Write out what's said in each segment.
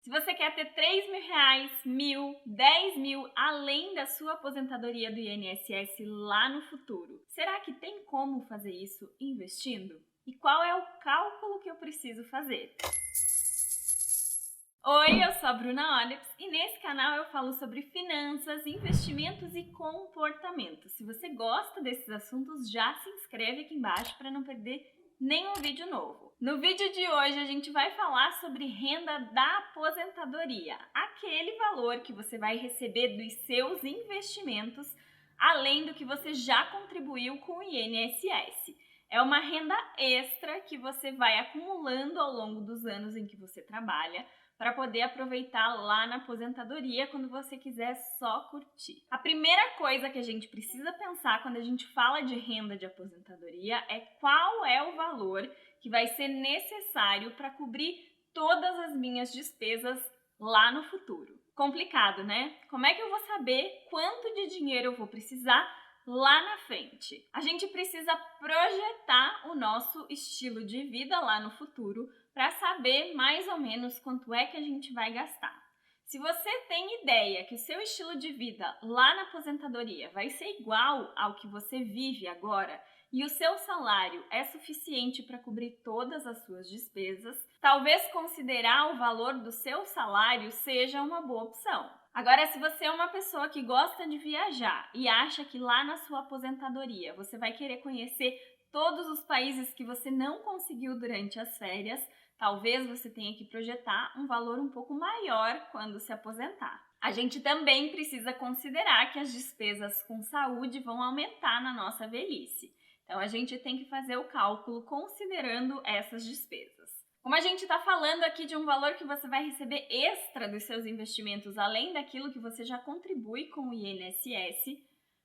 Se você quer ter 3 mil reais, 1.000, 10 mil, além da sua aposentadoria do INSS lá no futuro, será que tem como fazer isso investindo? E qual é o cálculo que eu preciso fazer? Oi, eu sou a Bruna Olips e nesse canal eu falo sobre finanças, investimentos e comportamento. Se você gosta desses assuntos, já se inscreve aqui embaixo para não perder nenhum vídeo novo. No vídeo de hoje a gente vai falar sobre renda da aposentadoria, aquele valor que você vai receber dos seus investimentos, além do que você já contribuiu com o INSS. É uma renda extra que você vai acumulando ao longo dos anos em que você trabalha, para poder aproveitar lá na aposentadoria quando você quiser só curtir. A primeira coisa que a gente precisa pensar quando a gente fala de renda de aposentadoria é qual é o valor que vai ser necessário para cobrir todas as minhas despesas lá no futuro. Complicado, né? Como é que eu vou saber quanto de dinheiro eu vou precisar lá na frente? A gente precisa projetar o nosso estilo de vida lá no futuro para saber mais ou menos quanto é que a gente vai gastar. Se você tem ideia que o seu estilo de vida lá na aposentadoria vai ser igual ao que você vive agora e o seu salário é suficiente para cobrir todas as suas despesas, talvez considerar o valor do seu salário seja uma boa opção. Agora, se você é uma pessoa que gosta de viajar e acha que lá na sua aposentadoria você vai querer conhecer todos os países que você não conseguiu durante as férias, talvez você tenha que projetar um valor um pouco maior quando se aposentar. A gente também precisa considerar que as despesas com saúde vão aumentar na nossa velhice. Então, a gente tem que fazer o cálculo considerando essas despesas. Como a gente está falando aqui de um valor que você vai receber extra dos seus investimentos, além daquilo que você já contribui com o INSS,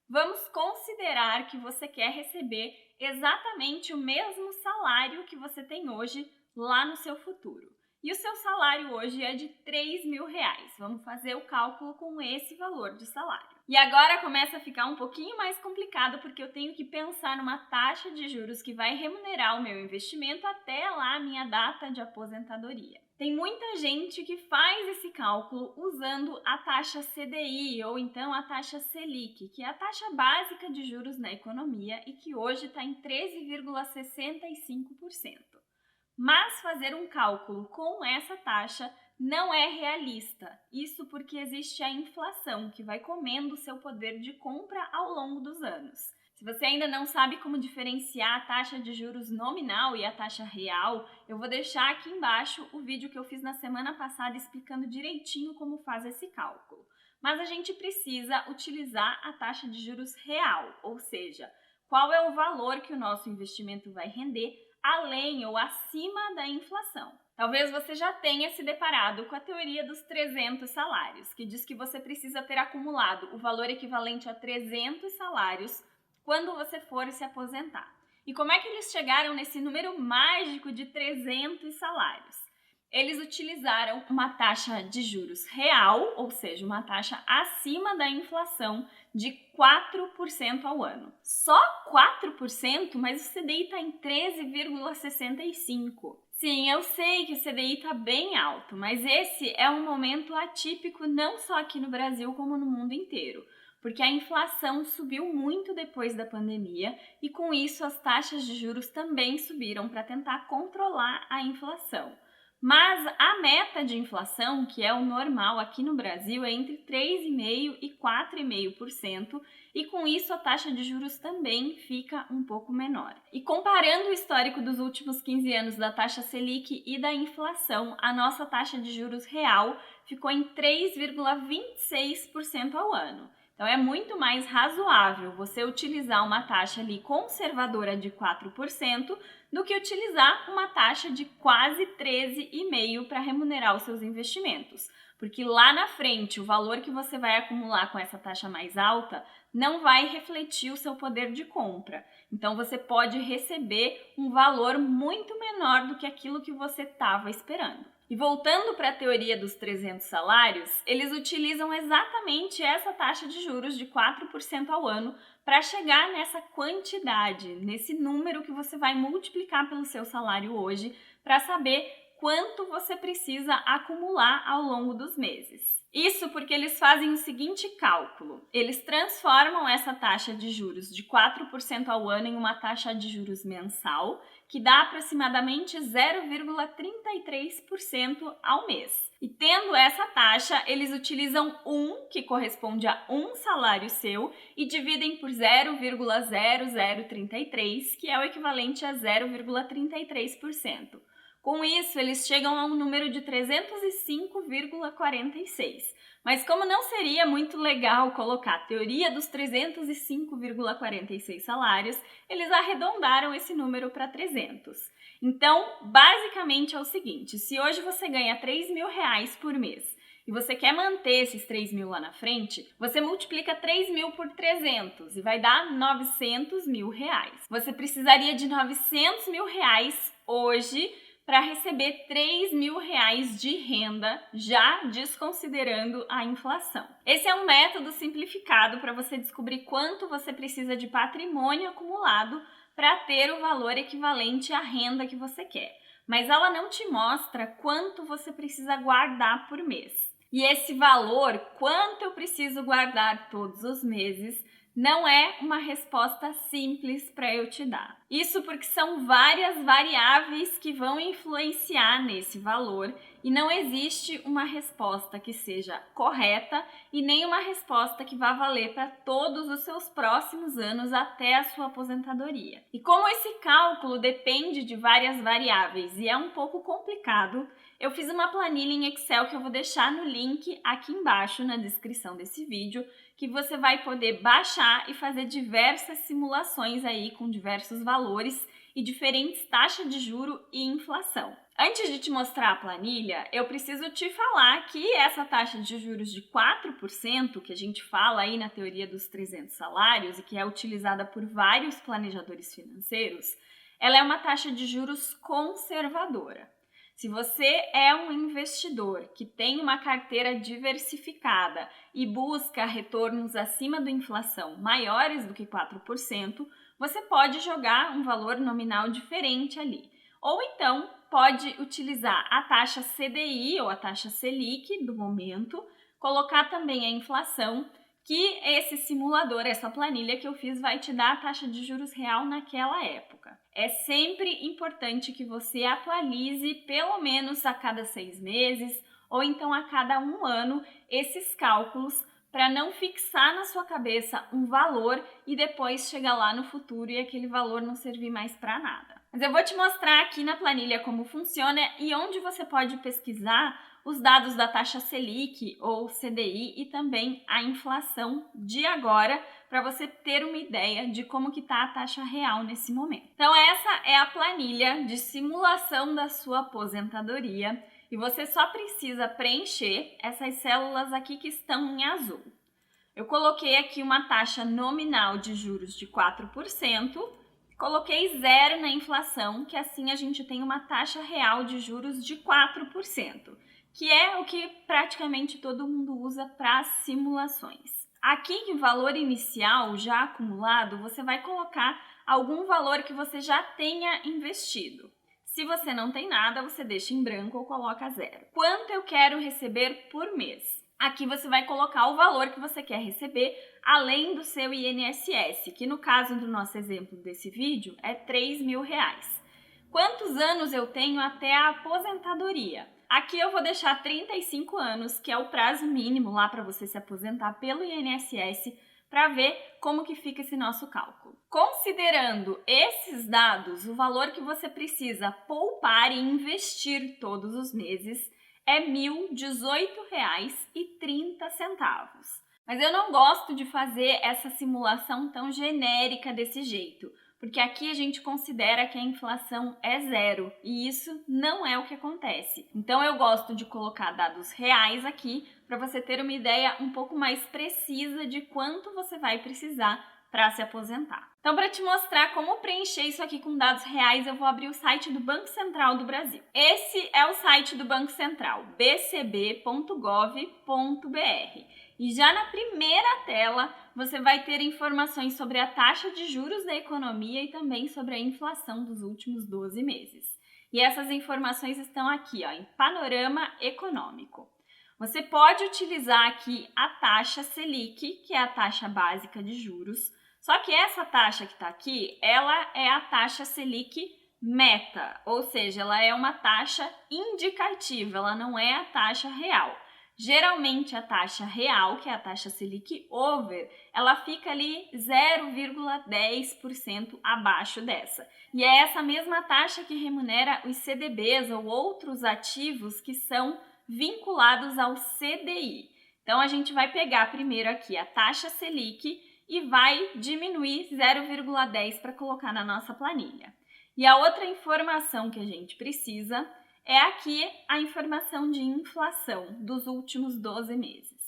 vamos considerar que você quer receber exatamente o mesmo salário que você tem hoje lá no seu futuro. E o seu salário hoje é de 3 mil reais. Vamos fazer o cálculo com esse valor de salário. E agora começa a ficar um pouquinho mais complicado porque eu tenho que pensar numa taxa de juros que vai remunerar o meu investimento até lá a minha data de aposentadoria. Tem muita gente que faz esse cálculo usando a taxa CDI ou então a taxa Selic, que é a taxa básica de juros na economia e que hoje está em 13,65%. Mas fazer um cálculo com essa taxa não é realista. Isso porque existe a inflação, que vai comendo o seu poder de compra ao longo dos anos. Se você ainda não sabe como diferenciar a taxa de juros nominal e a taxa real, eu vou deixar aqui embaixo o vídeo que eu fiz na semana passada explicando direitinho como faz esse cálculo. Mas a gente precisa utilizar a taxa de juros real, ou seja, qual é o valor que o nosso investimento vai render além ou acima da inflação. Talvez você já tenha se deparado com a teoria dos 300 salários, que diz que você precisa ter acumulado o valor equivalente a 300 salários quando você for se aposentar. E como é que eles chegaram nesse número mágico de 300 salários? Eles utilizaram uma taxa de juros real, ou seja, uma taxa acima da inflação de 4% ao ano. Só 4%? Mas o CDI está em 13,65%. Sim, eu sei que o CDI está bem alto, mas esse é um momento atípico não só aqui no Brasil como no mundo inteiro, porque a inflação subiu muito depois da pandemia e com isso as taxas de juros também subiram para tentar controlar a inflação. Mas a meta de inflação, que é o normal aqui no Brasil, é entre 3,5% e 4,5%, e com isso a taxa de juros também fica um pouco menor. E comparando o histórico dos últimos 15 anos da taxa Selic e da inflação, a nossa taxa de juros real ficou em 3,26% ao ano. Então é muito mais razoável você utilizar uma taxa ali conservadora de 4% do que utilizar uma taxa de quase 13,5% para remunerar os seus investimentos. Porque lá na frente, o valor que você vai acumular com essa taxa mais alta não vai refletir o seu poder de compra. Então você pode receber um valor muito menor do que aquilo que você estava esperando. E voltando para a teoria dos 300 salários, eles utilizam exatamente essa taxa de juros de 4% ao ano para chegar nessa quantidade, nesse número que você vai multiplicar pelo seu salário hoje, para saber quanto você precisa acumular ao longo dos meses. Isso porque eles fazem o seguinte cálculo: eles transformam essa taxa de juros de 4% ao ano em uma taxa de juros mensal, que dá aproximadamente 0,33% ao mês. E tendo essa taxa, eles utilizam 1, que corresponde a um salário seu, e dividem por 0,0033, que é o equivalente a 0,33%. Com isso, eles chegam a um número de 305,46. Mas como não seria muito legal colocar a teoria dos 305,46 salários, eles arredondaram esse número para 300. Então, basicamente é o seguinte: se hoje você ganha R$3.000 por mês e você quer manter esses 3.000 lá na frente, você multiplica 3.000 por 300 e vai dar R$900.000. Você precisaria de R$900.000 hoje para receber R$3.000 de renda, já desconsiderando a inflação. Esse é um método simplificado para você descobrir quanto você precisa de patrimônio acumulado para ter o valor equivalente à renda que você quer. Mas ela não te mostra quanto você precisa guardar por mês. E esse valor, quanto eu preciso guardar todos os meses, não é uma resposta simples para eu te dar. Isso porque são várias variáveis que vão influenciar nesse valor e não existe uma resposta que seja correta e nem uma resposta que vá valer para todos os seus próximos anos até a sua aposentadoria. E como esse cálculo depende de várias variáveis e é um pouco complicado, eu fiz uma planilha em Excel que eu vou deixar no link aqui embaixo na descrição desse vídeo, que você vai poder baixar e fazer diversas simulações aí com diversos valores e diferentes taxas de juro e inflação. Antes de te mostrar a planilha, eu preciso te falar que essa taxa de juros de 4%, que a gente fala aí na teoria dos 300 salários e que é utilizada por vários planejadores financeiros, ela é uma taxa de juros conservadora. Se você é um investidor que tem uma carteira diversificada e busca retornos acima da inflação maiores do que 4%, você pode jogar um valor nominal diferente ali. Ou então pode utilizar a taxa CDI ou a taxa Selic do momento, colocar também a inflação, que esse simulador, essa planilha que eu fiz, vai te dar a taxa de juros real naquela época. É sempre importante que você atualize pelo menos a cada 6 meses ou então a cada 1 ano esses cálculos para não fixar na sua cabeça um valor e depois chegar lá no futuro e aquele valor não servir mais para nada. Mas eu vou te mostrar aqui na planilha como funciona e onde você pode pesquisar os dados da taxa Selic ou CDI e também a inflação de agora, para você ter uma ideia de como que está a taxa real nesse momento. Então essa é a planilha de simulação da sua aposentadoria e você só precisa preencher essas células aqui que estão em azul. Eu coloquei aqui uma taxa nominal de juros de 4%, coloquei 0 na inflação, que assim a gente tem uma taxa real de juros de 4%. Que é o que praticamente todo mundo usa para simulações. Aqui em valor inicial já acumulado, você vai colocar algum valor que você já tenha investido. Se você não tem nada, você deixa em branco ou coloca 0. Quanto eu quero receber por mês? Aqui você vai colocar o valor que você quer receber, além do seu INSS, que no caso do nosso exemplo desse vídeo é R$3.000. Quantos anos eu tenho até a aposentadoria? Aqui eu vou deixar 35 anos, que é o prazo mínimo lá para você se aposentar pelo INSS, para ver como que fica esse nosso cálculo. Considerando esses dados, o valor que você precisa poupar e investir todos os meses é R$ 1.018,30. Mas eu não gosto de fazer essa simulação tão genérica desse jeito, porque aqui a gente considera que a inflação é 0 e isso não é o que acontece. Então eu gosto de colocar dados reais aqui para você ter uma ideia um pouco mais precisa de quanto você vai precisar para se aposentar. Então, para te mostrar como preencher isso aqui com dados reais, eu vou abrir o site do Banco Central do Brasil. Esse é o site do Banco Central, bcb.gov.br. E já na primeira tela, você vai ter informações sobre a taxa de juros da economia e também sobre a inflação dos últimos 12 meses. E essas informações estão aqui, ó, em panorama econômico. Você pode utilizar aqui a taxa Selic, que é a taxa básica de juros, só que essa taxa que está aqui, ela é a taxa Selic meta, ou seja, ela é uma taxa indicativa, ela não é a taxa real. Geralmente a taxa real, que é a taxa Selic over, ela fica ali 0,10% abaixo dessa. E é essa mesma taxa que remunera os CDBs ou outros ativos que são vinculados ao CDI. Então a gente vai pegar primeiro aqui a taxa Selic e vai diminuir 0,10 para colocar na nossa planilha. E a outra informação que a gente precisa é aqui a informação de inflação dos últimos 12 meses.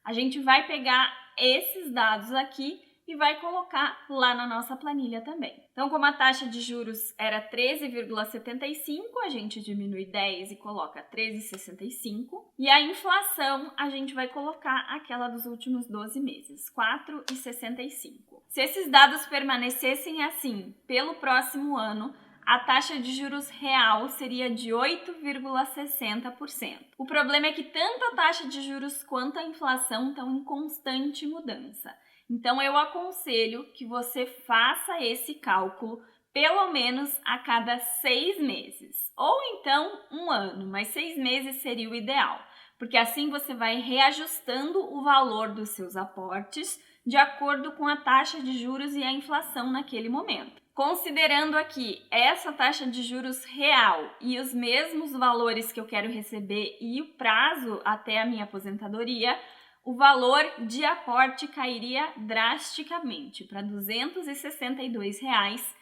A gente vai pegar esses dados aqui e vai colocar lá na nossa planilha também. Então, como a taxa de juros era 13,75, a gente diminui 10 e coloca 13,65. E a inflação, a gente vai colocar aquela dos últimos 12 meses, 4,65. Se esses dados permanecessem assim pelo próximo ano, a taxa de juros real seria de 8,60%. O problema é que tanto a taxa de juros quanto a inflação estão em constante mudança. Então, eu aconselho que você faça esse cálculo pelo menos a cada 6 meses. Ou então, 1 ano, mas 6 meses seria o ideal. Porque assim você vai reajustando o valor dos seus aportes de acordo com a taxa de juros e a inflação naquele momento. Considerando aqui essa taxa de juros real e os mesmos valores que eu quero receber e o prazo até a minha aposentadoria, o valor de aporte cairia drasticamente para R$ 262,68.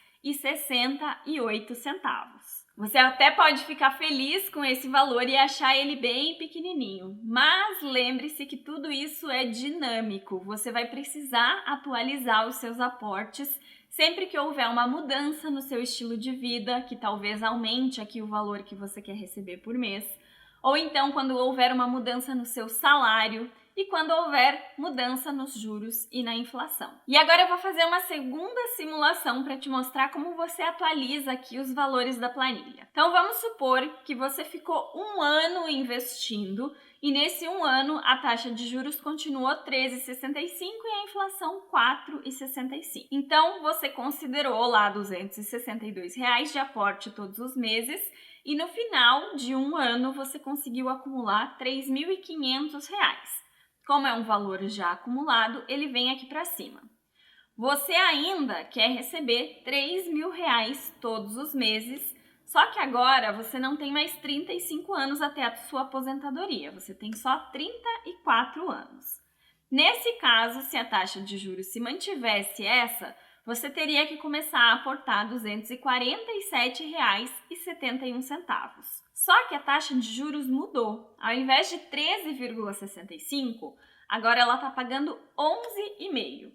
Você até pode ficar feliz com esse valor e achar ele bem pequenininho, mas lembre-se que tudo isso é dinâmico. Você vai precisar atualizar os seus aportes sempre que houver uma mudança no seu estilo de vida, que talvez aumente aqui o valor que você quer receber por mês, ou então quando houver uma mudança no seu salário e quando houver mudança nos juros e na inflação. E agora eu vou fazer uma segunda simulação para te mostrar como você atualiza aqui os valores da planilha. Então vamos supor que você ficou 1 ano investindo e nesse 1 ano a taxa de juros continuou 13,65 e a inflação 4,65. Então você considerou lá R$ 262 de aporte todos os meses e no final de 1 ano você conseguiu acumular R$ 3.500. Como é um valor já acumulado, ele vem aqui para cima. Você ainda quer receber R$ 3.000 todos os meses, só que agora você não tem mais 35 anos até a sua aposentadoria, você tem só 34 anos. Nesse caso, se a taxa de juros se mantivesse essa, você teria que começar a aportar R$ 247,71. Só que a taxa de juros mudou. Ao invés de 13,65, agora ela está pagando 11,5.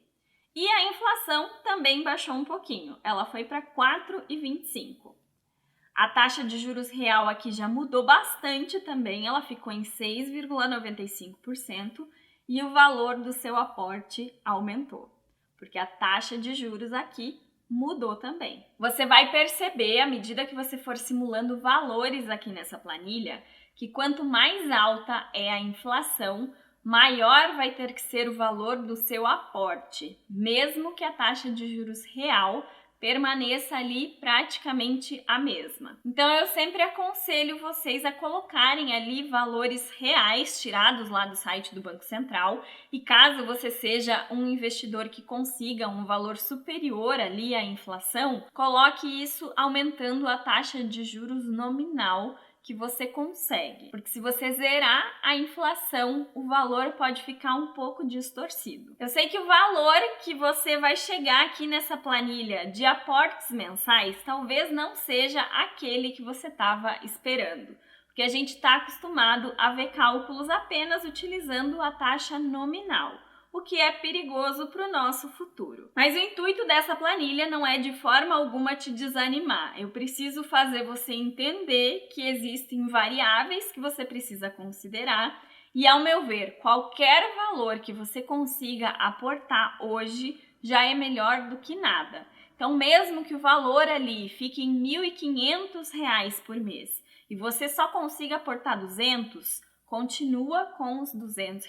E a inflação também baixou um pouquinho. Ela foi para 4,25. A taxa de juros real aqui já mudou bastante também. Ela ficou em 6,95% e o valor do seu aporte aumentou, porque a taxa de juros aqui mudou também. Você vai perceber, à medida que você for simulando valores aqui nessa planilha, que quanto mais alta é a inflação, maior vai ter que ser o valor do seu aporte, mesmo que a taxa de juros real permaneça ali praticamente a mesma. Então eu sempre aconselho vocês a colocarem ali valores reais tirados lá do site do Banco Central, e caso você seja um investidor que consiga um valor superior ali à inflação, coloque isso aumentando a taxa de juros nominal que você consegue, porque se você zerar a inflação, o valor pode ficar um pouco distorcido. Eu sei que o valor que você vai chegar aqui nessa planilha de aportes mensais talvez não seja aquele que você estava esperando, porque a gente está acostumado a ver cálculos apenas utilizando a taxa nominal, o que é perigoso para o nosso futuro. Mas o intuito dessa planilha não é de forma alguma te desanimar. Eu preciso fazer você entender que existem variáveis que você precisa considerar e, ao meu ver, qualquer valor que você consiga aportar hoje já é melhor do que nada. Então, mesmo que o valor ali fique em R$ 1.500 por mês e você só consiga aportar 200, continua com os R$ 200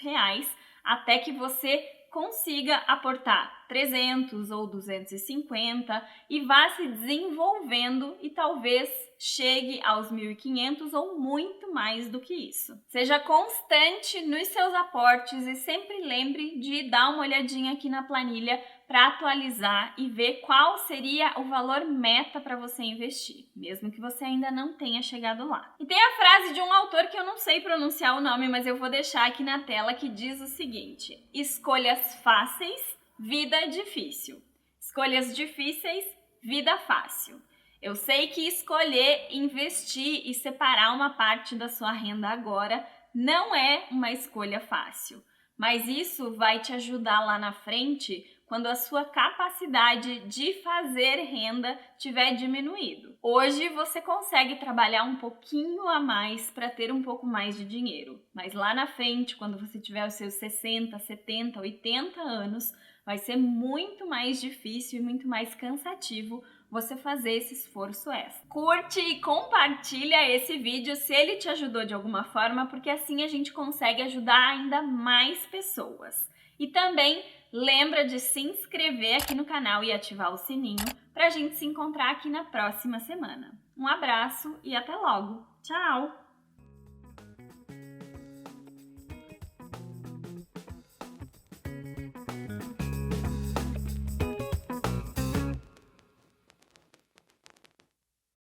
até que você consiga aportar 300 ou 250 e vá se desenvolvendo e talvez chegue aos 1.500 ou muito mais do que isso. Seja constante nos seus aportes e sempre lembre de dar uma olhadinha aqui na planilha para atualizar e ver qual seria o valor meta para você investir, mesmo que você ainda não tenha chegado lá. E tem a frase de um autor que eu não sei pronunciar o nome, mas eu vou deixar aqui na tela, que diz o seguinte: escolhas fáceis, vida difícil. Escolhas difíceis, vida fácil. Eu sei que escolher investir e separar uma parte da sua renda agora não é uma escolha fácil, mas isso vai te ajudar lá na frente quando a sua capacidade de fazer renda tiver diminuído. Hoje você consegue trabalhar um pouquinho a mais para ter um pouco mais de dinheiro, mas lá na frente, quando você tiver os seus 60, 70, 80 anos, vai ser muito mais difícil e muito mais cansativo você fazer esse esforço extra. Curte e compartilha esse vídeo se ele te ajudou de alguma forma, porque assim a gente consegue ajudar ainda mais pessoas. E também lembra de se inscrever aqui no canal e ativar o sininho para a gente se encontrar aqui na próxima semana. Um abraço e até logo! Tchau!